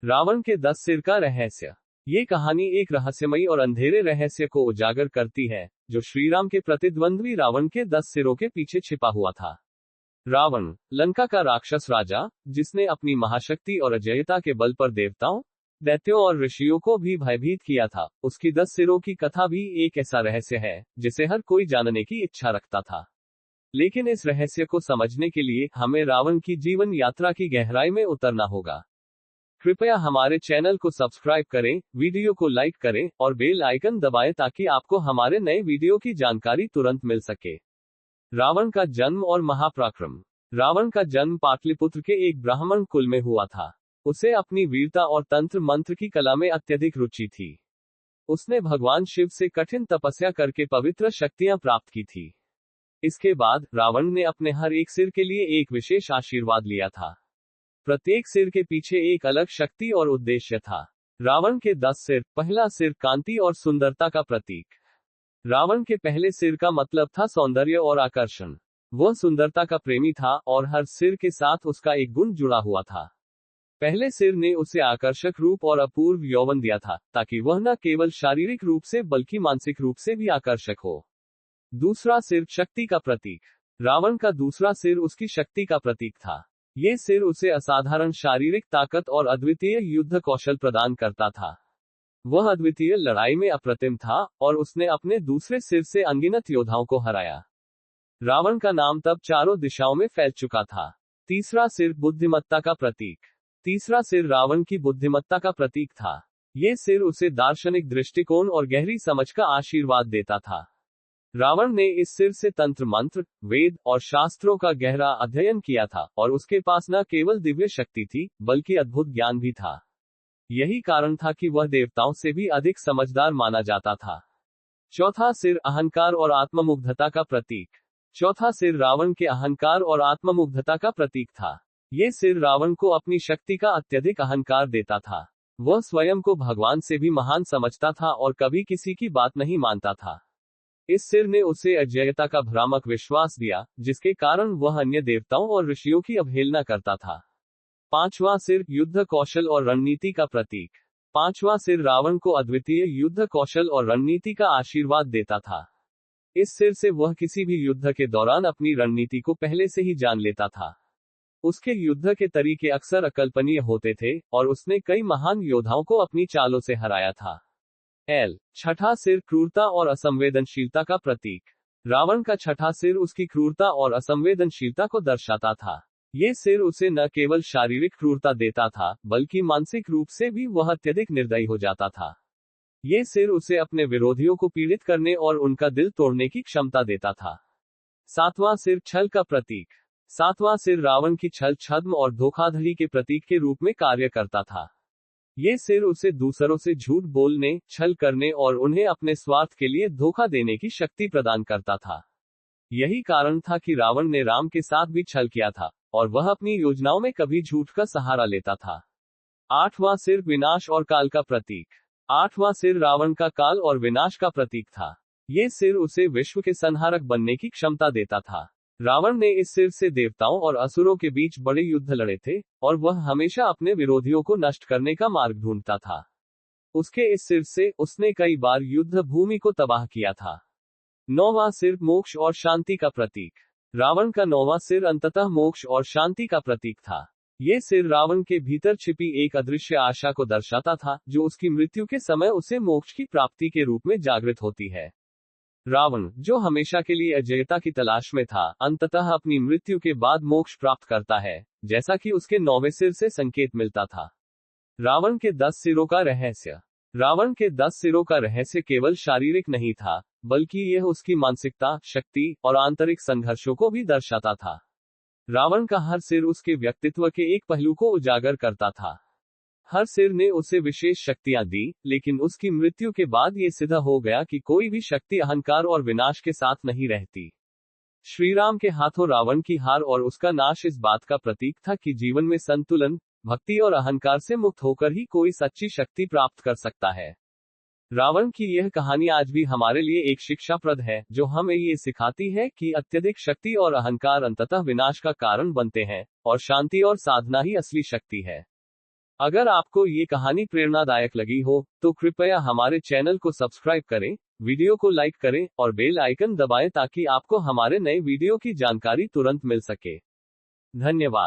रावण के 10 सिर का रहस्य। ये कहानी एक रहस्यमयी और अंधेरे रहस्य को उजागर करती है, जो श्रीराम के प्रतिद्वंद्वी रावण के 10 सिरों के पीछे छिपा हुआ था। रावण, लंका का राक्षस राजा, जिसने अपनी महाशक्ति और अजेयता के बल पर देवताओं, दैत्यों और ऋषियों को भी भयभीत किया था। उसकी 10 सिरों की कथा भी एक ऐसा रहस्य है, जिसे हर कोई जानने की इच्छा रखता था। लेकिन इस रहस्य को समझने के लिए हमें रावण की जीवन यात्रा की गहराई में उतरना होगा। कृपया हमारे चैनल को सब्सक्राइब करें, वीडियो को लाइक करें और बेल आइकन दबाएं ताकि आपको हमारे नए वीडियो की जानकारी तुरंत मिल सके। रावण का जन्म और महापराक्रम। रावण का जन्म पाटलिपुत्र के एक ब्राह्मण कुल में हुआ था। उसे अपनी वीरता और तंत्र मंत्र की कला में अत्यधिक रुचि थी। उसने भगवान शिव से कठिन तपस्या करके पवित्र शक्तियां प्राप्त की थी। इसके बाद रावण ने अपने हर एक सिर के लिए एक विशेष आशीर्वाद लिया था। प्रत्येक सिर के पीछे एक अलग शक्ति और उद्देश्य था। रावण के 10 सिर। पहला सिर कांति और सुंदरता का प्रतीक। रावण के पहले सिर का मतलब था सौंदर्य और आकर्षण। वह सुंदरता का प्रेमी था और हर सिर के साथ उसका एक गुण जुड़ा हुआ था। पहले सिर ने उसे आकर्षक रूप और अपूर्व यौवन दिया था, ताकि वह न केवल शारीरिक रूप से बल्कि मानसिक रूप से भी आकर्षक हो। दूसरा सिर शक्ति का प्रतीक। रावण का दूसरा सिर उसकी शक्ति का प्रतीक था। ये सिर उसे असाधारण शारीरिक ताकत और अद्वितीय युद्ध कौशल प्रदान करता था। वह अद्वितीय लड़ाई में अप्रतिम था और उसने अपने दूसरे सिर से अनगिनत योद्धाओं को हराया। रावण का नाम तब चारों दिशाओं में फैल चुका था। तीसरा सिर बुद्धिमत्ता का प्रतीक। तीसरा सिर रावण की बुद्धिमत्ता का प्रतीक था। ये सिर उसे दार्शनिक दृष्टिकोण और गहरी समझ का आशीर्वाद देता था। रावण ने इस सिर से तंत्र मंत्र, वेद और शास्त्रों का गहरा अध्ययन किया था और उसके पास न केवल दिव्य शक्ति थी, बल्कि अद्भुत ज्ञान भी था। यही कारण था कि वह देवताओं से भी अधिक समझदार माना जाता था। चौथा सिर अहंकार और आत्ममुग्धता का प्रतीक। चौथा सिर रावण के अहंकार और आत्ममुग्धता का प्रतीक था। ये सिर रावण को अपनी शक्ति का अत्यधिक अहंकार देता था। वह स्वयं को भगवान से भी महान समझता था और कभी किसी की बात नहीं मानता था। इस सिर ने उसे अजेयता का भ्रामक विश्वास दिया, जिसके कारण वह अन्य देवताओं और ऋषियों की अवहेलना करता था। पांचवां सिर युद्ध कौशल और रणनीति का प्रतीक। पांचवां सिर रावण को अद्वितीय युद्ध कौशल और रणनीति का आशीर्वाद देता था। इस सिर से वह किसी भी युद्ध के दौरान अपनी रणनीति को पहले से ही जान लेता था। उसके युद्ध के तरीके अक्सर अकल्पनीय होते थे और उसने कई महान योद्धाओं को अपनी चालों से हराया था। छठा सिर क्रूरता और असंवेदनशीलता का प्रतीक। रावण का छठा सिर उसकी क्रूरता और असंवेदनशीलता को दर्शाता था। ये सिर उसे न केवल शारीरिक क्रूरता देता था, बल्कि मानसिक रूप से भी वह अत्यधिक निर्दयी हो जाता था। ये सिर उसे अपने विरोधियों को पीड़ित करने और उनका दिल तोड़ने की क्षमता देता था। सातवां सिर छल का प्रतीक। सातवां सिर रावण की छल, छद्म और धोखाधड़ी के प्रतीक के रूप में कार्य करता था। ये सिर उसे दूसरों से झूठ बोलने, छल करने और उन्हें अपने स्वार्थ के लिए धोखा देने की शक्ति प्रदान करता था। यही कारण था कि रावण ने राम के साथ भी छल किया था और वह अपनी योजनाओं में कभी झूठ का सहारा लेता था। आठवां सिर विनाश और काल का प्रतीक। आठवां सिर रावण का काल और विनाश का प्रतीक था। ये सिर उसे विश्व के संहारक बनने की क्षमता देता था। रावण ने इस सिर से देवताओं और असुरों के बीच बड़े युद्ध लड़े थे और वह हमेशा अपने विरोधियों को नष्ट करने का मार्ग ढूंढता था। उसके इस सिर से उसने कई बार युद्ध भूमि को तबाह किया था। नौवां सिर मोक्ष और शांति का प्रतीक। रावण का नौवां सिर अंततः मोक्ष और शांति का प्रतीक था। ये सिर रावण के भीतर छिपी एक अदृश्य आशा को दर्शाता था, जो उसकी मृत्यु के समय उसे मोक्ष की प्राप्ति के रूप में जागृत होती है। रावण, जो हमेशा के लिए अजेयता की तलाश में था, अंततः अपनी मृत्यु के बाद मोक्ष प्राप्त करता है, जैसा कि उसके 9वें सिर से संकेत मिलता था। रावण के 10 सिरों का रहस्य। रावण के 10 सिरों का रहस्य केवल शारीरिक नहीं था, बल्कि यह उसकी मानसिकता, शक्ति और आंतरिक संघर्षों को भी दर्शाता था। रावण का हर सिर उसके व्यक्तित्व के एक पहलू को उजागर करता था। हर सिर ने उसे विशेष शक्तियां दी, लेकिन उसकी मृत्यु के बाद ये सिद्ध हो गया कि कोई भी शक्ति अहंकार और विनाश के साथ नहीं रहती। श्रीराम के हाथों रावण की हार और उसका नाश इस बात का प्रतीक था कि जीवन में संतुलन, भक्ति और अहंकार से मुक्त होकर ही कोई सच्ची शक्ति प्राप्त कर सकता है। रावण की यह कहानी आज भी हमारे लिए एक शिक्षाप्रद है, जो हमें ये सिखाती है कि अत्यधिक शक्ति और अहंकार अंततः विनाश का कारण बनते हैं और शांति और साधना ही असली शक्ति है। अगर आपको ये कहानी प्रेरणादायक लगी हो तो कृपया हमारे चैनल को सब्सक्राइब करें, वीडियो को लाइक करें और बेल आइकन दबाएं ताकि आपको हमारे नए वीडियो की जानकारी तुरंत मिल सके। धन्यवाद।